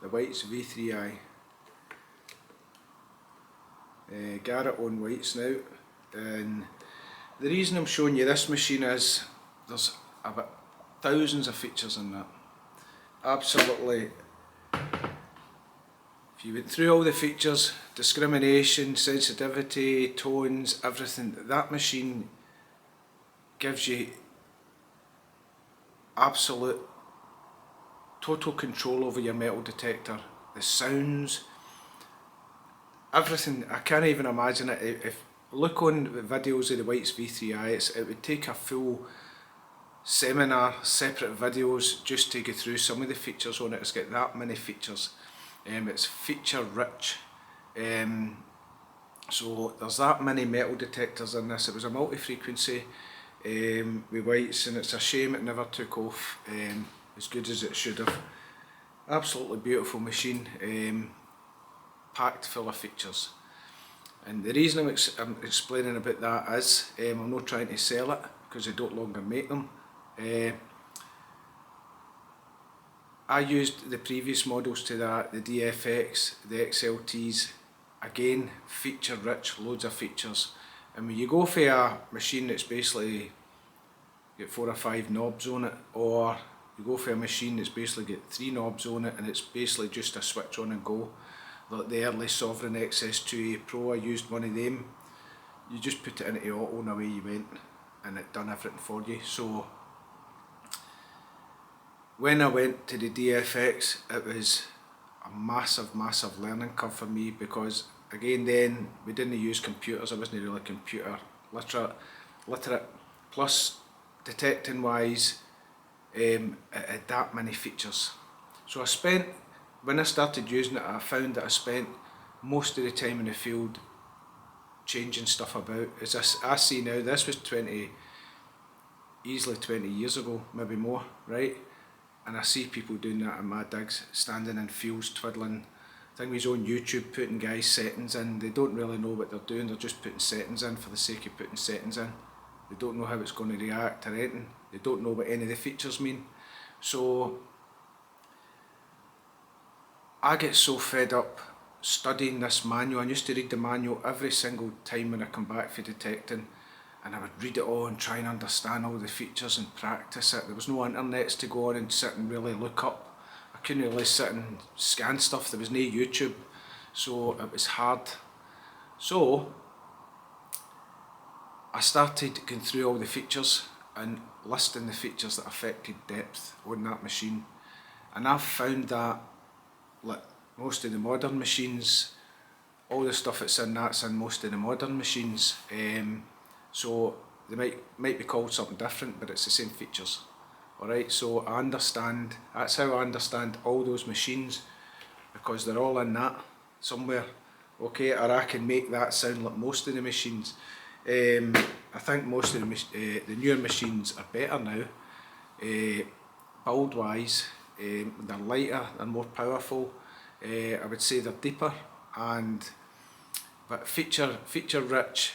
the whites V3i. Garrett on whites now, and the reason I'm showing you this machine is there's about thousands of features in that. Absolutely, if you went through all the features, discrimination, sensitivity, tones, everything, that machine gives you absolute total control over your metal detector. The sounds, everything. I can't even imagine it. If look on the videos of the Whites V3i, it would take a full seminar, separate videos just to go through some of the features on it. It's got that many features. It's feature rich. So there's that many metal detectors in this. It was a multi-frequency with whites, and it's a shame it never took off as good as it should have. Absolutely beautiful machine, packed full of features. And the reason I'm explaining about that is I'm not trying to sell it because I don't longer make them. I used the previous models to that, the DFX, the XLTs, again feature rich, loads of features. And when you go for a machine that's basically got 4 or 5 knobs on it, or you go for a machine that's basically got 3 knobs on it and it's basically just a switch on and go, like the early Sovereign XS2A Pro, I used one of them. You just put it into auto and away you went, and it done everything for you. So when I went to the DFX, it was a massive learning curve for me, because again then we didn't use computers. I wasn't really computer literate, plus detecting wise it had that many features. So when I started using it, I found that I spent most of the time in the field changing stuff about. As I see now, this was easily 20 years ago, maybe more, right? And I see people doing that in my digs, standing in fields twiddling. I think he's on YouTube putting guys' settings in. They don't really know what they're doing, they're just putting settings in for the sake of putting settings in. They don't know how it's going to react or anything. They don't know what any of the features mean. So I get so fed up studying this manual. I used to read the manual every single time when I come back for detecting, and I would read it all and try and understand all the features and practice it. There was no internets to go on and sit and really look up. I couldn't really sit and scan stuff. There was no YouTube, so it was hard. So I started going through all the features and listing the features that affected depth on that machine, and I've found that like most of the modern machines, all the stuff that's in most of the modern machines. So they might be called something different, but it's the same features. Alright, so that's how I understand all those machines, because they're all in that somewhere. Okay, or I can make that sound like most of the machines. I think most of the newer machines are better now, build wise. They're lighter, they're more powerful. I would say they're deeper, but feature rich.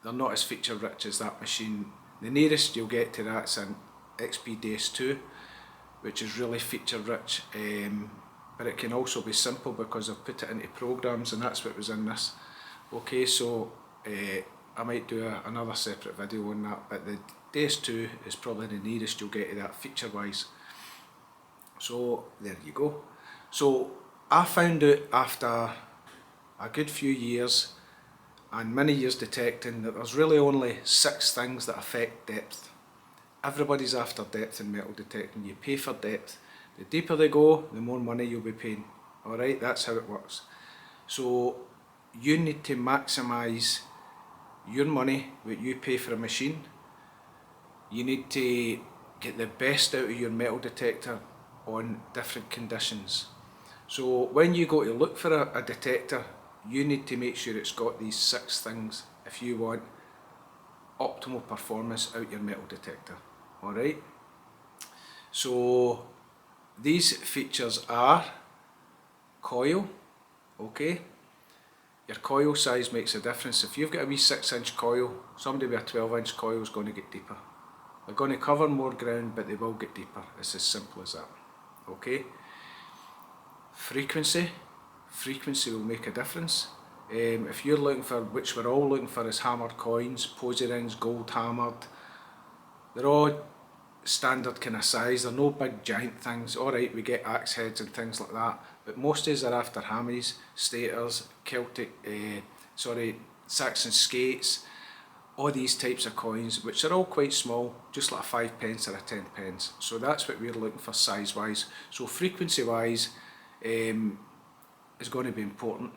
They're not as feature rich as that machine. The nearest you'll get to that's an XP-DS2, which is really feature rich, but it can also be simple because I've put it into programs, and that's what was in this. Okay, so I might do another separate video on that, but the DS2 is probably the nearest you'll get to that feature wise. So there you go. So I found out after a good few years and many years detecting that there's really only 6 things that affect depth. Everybody's after depth in metal detecting. You pay for depth. The deeper they go, the more money you'll be paying. Alright, that's how it works. So you need to maximise your money, what you pay for a machine. You need to get the best out of your metal detector on different conditions. So when you go to look for a detector, you need to make sure it's got these 6 things if you want optimal performance out your metal detector. Alright, so these features are coil. Okay, your coil size makes a difference. If you've got a wee 6-inch coil, somebody with a 12-inch coil is going to get deeper. They're going to cover more ground, but they will get deeper. It's as simple as that. Okay, frequency. Frequency will make a difference. If you're looking for, which we're all looking for, is hammered coins, posy rings, gold hammered. They're all standard kind of size, they're no big giant things. Alright, we get axe heads and things like that, but most days are after hammies, stators, Celtic, Saxon skates, all these types of coins, which are all quite small, just like a 5 pence or a 10 pence. So that's what we're looking for size wise. So frequency wise is going to be important.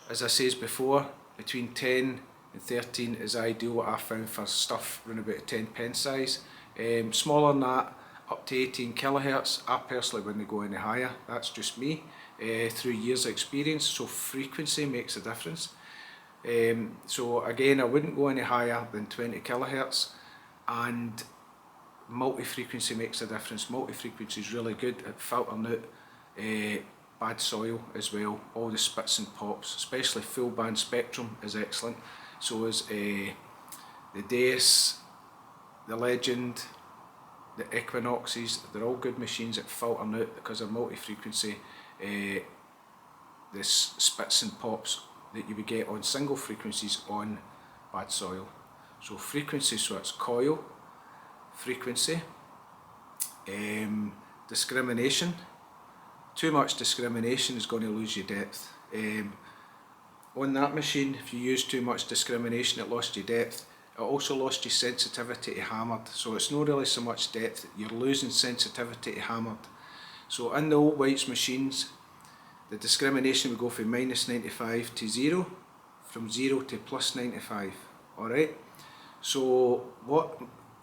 As I said before, between 10 and 13 is ideal, what I found for stuff around about a 10 pence size. Smaller than that, up to 18 kilohertz, I personally wouldn't go any higher, that's just me, through years of experience, so frequency makes a difference. So again, I wouldn't go any higher than 20 kilohertz, and multi-frequency makes a difference. Multi-frequency is really good at filtering out bad soil as well, all the spits and pops, especially full band spectrum is excellent. So is the Deus, the Legend, the Equinoxes, they're all good machines at filtering out, because of multi-frequency, the spits and pops that you would get on single frequencies on bad soil. So frequency, so it's coil, frequency, discrimination. Too much discrimination is going to lose your depth. On that machine, if you use too much discrimination, it lost your depth. It also lost your sensitivity to hammered, so it's not really so much depth, you're losing sensitivity to hammered. So in the old whites machines, the discrimination would go from -95 to 0, from 0 to +95, alright? So what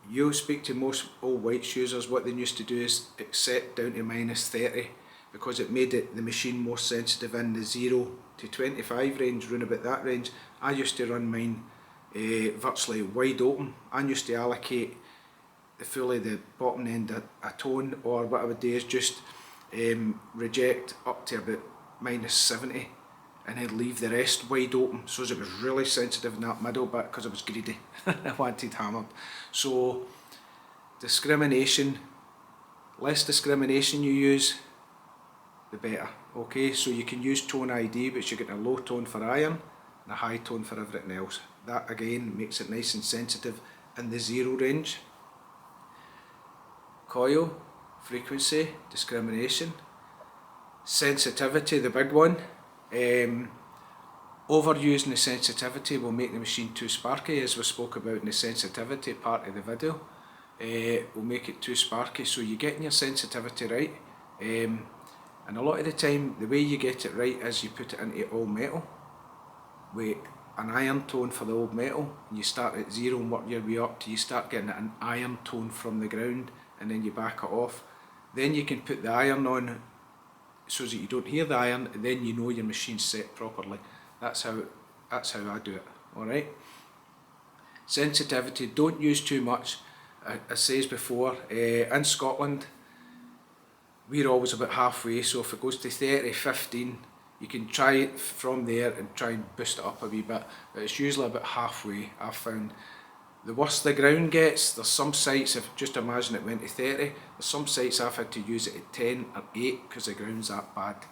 you'll speak to most old whites users, what they used to do is accept down to -30, because it made the machine more sensitive in the 0 to 25 range, round about that range. I used to run mine virtually wide open. I used to allocate the bottom end a tone, or what I would do is just reject up to about -70 and then leave the rest wide open, so as it was really sensitive in that middle bit, because I was greedy. I wanted hammered. So discrimination, less discrimination you use, the better. Okay, so you can use tone ID, but you get a low tone for iron and a high tone for everything else. That again makes it nice and sensitive in the 0 range. Coil, frequency, discrimination, sensitivity, the big one. Overusing the sensitivity will make the machine too sparky, as we spoke about in the sensitivity part of the video. Will make it too sparky, so you're getting your sensitivity right. And a lot of the time, the way you get it right is you put it into all metal with an iron tone for the old metal, and you start at 0 and work your way up till you start getting an iron tone from the ground, and then you back it off. Then you can put the iron on so that you don't hear the iron, and then you know your machine's set properly. That's how I do it, alright? Sensitivity, don't use too much. As says before, in Scotland, we're always about halfway, so if it goes to 30, 15, you can try it from there and try and boost it up a wee bit, but it's usually about halfway, I've found. The worse the ground gets, there's some sites, if just imagine it went to 30, there's some sites I've had to use it at 10 or 8 because the ground's that bad.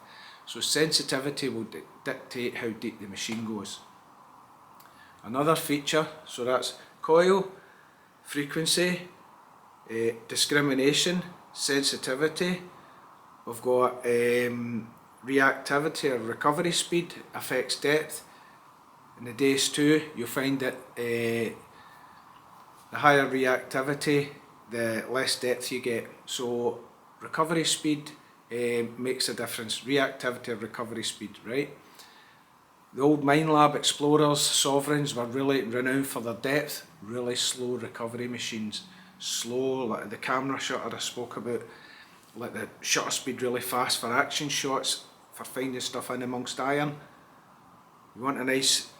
So sensitivity will dictate how deep the machine goes. Another feature, so that's coil, frequency, discrimination, sensitivity. We've got reactivity or recovery speed, affects depth. In the Deus 2, you'll find that the higher reactivity, the less depth you get. So recovery speed makes a difference. Reactivity or recovery speed, right? The old Mine Lab Explorers, Sovereigns were really renowned for their depth, really slow recovery machines. Slow, like the camera shutter I spoke about, like the shutter speed really fast for action shots, for finding stuff in amongst iron. You want a nice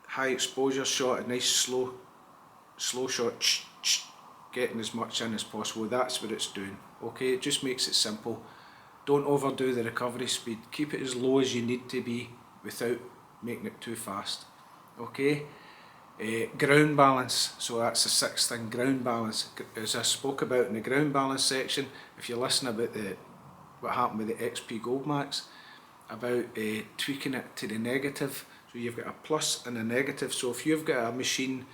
high exposure shot, a nice slow shot, getting as much in as possible. That's what it's doing. Okay, it just makes it simple. Don't overdo the recovery speed. Keep it as low as you need to be without making it too fast. Okay. Ground balance, so that's the sixth thing, ground balance. As I spoke about in the ground balance section, if you listen about what happened with the XP Gold Max, about tweaking it to the negative. So you've got a plus and a negative. So if you've got a machine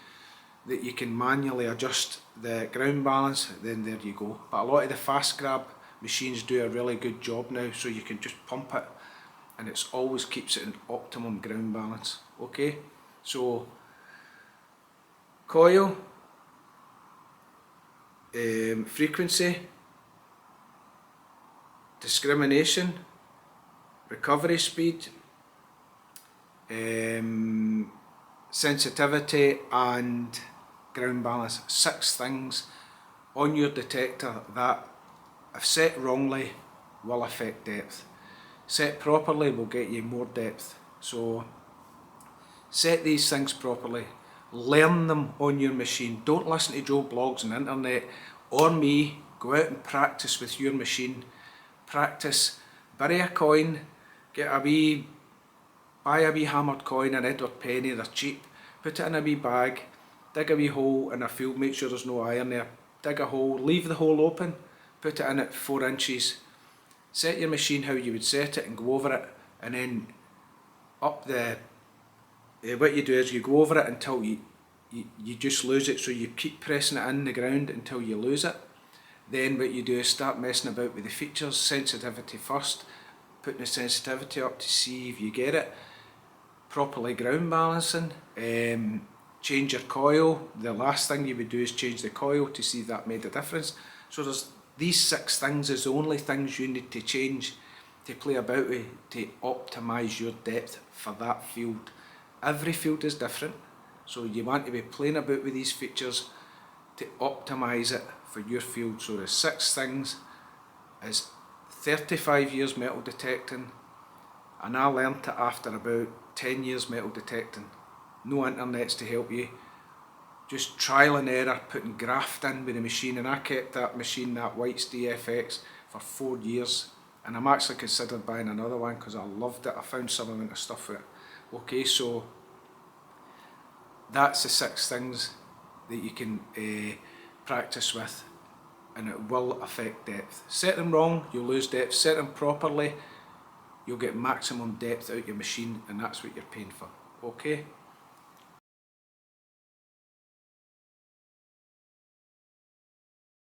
that you can manually adjust the ground balance, then there you go. But a lot of the fast grab machines do a really good job now, so you can just pump it and it always keeps it in optimum ground balance. Okay, so coil, frequency, discrimination, recovery speed, sensitivity and ground balance. 6 things on your detector that, if set wrongly, will affect depth. Set properly will get you more depth. So set these things properly, learn them on your machine. Don't listen to Joe blogs and internet or me. Go out and practice with your machine. Practice, bury a coin, buy a wee hammered coin, an Edward penny, they're cheap, put it in a wee bag, dig a wee hole in a field, make sure there's no iron there, dig a hole, leave the hole open, put it in at 4 inches, set your machine how you would set it and go over it, and then up the, what you do is you go over it until you just lose it, so you keep pressing it in the ground until you lose it. Then what you do is start messing about with the features, sensitivity first, putting the sensitivity up to see if you get it, properly ground balancing, change your coil. The last thing you would do is change the coil to see if that made a difference. So there's these 6 things is the only things you need to change to play about with to optimise your depth for that field. Every field is different, so you want to be playing about with these features to optimise it for your field. So the 6 things is 35 years metal detecting, and I learnt it after about 10 years metal detecting. No internets to help you, just trial and error, putting graft in with the machine, and I kept that machine, that White's DFX, for 4 years, and I'm actually considered buying another one because I loved it. I found some amount of stuff with it. Okay, so that's the 6 things that you can practice with, and it will affect depth. Set them wrong, you'll lose depth. Set them properly, you'll get maximum depth out your machine, and that's what you're paying for. Okay.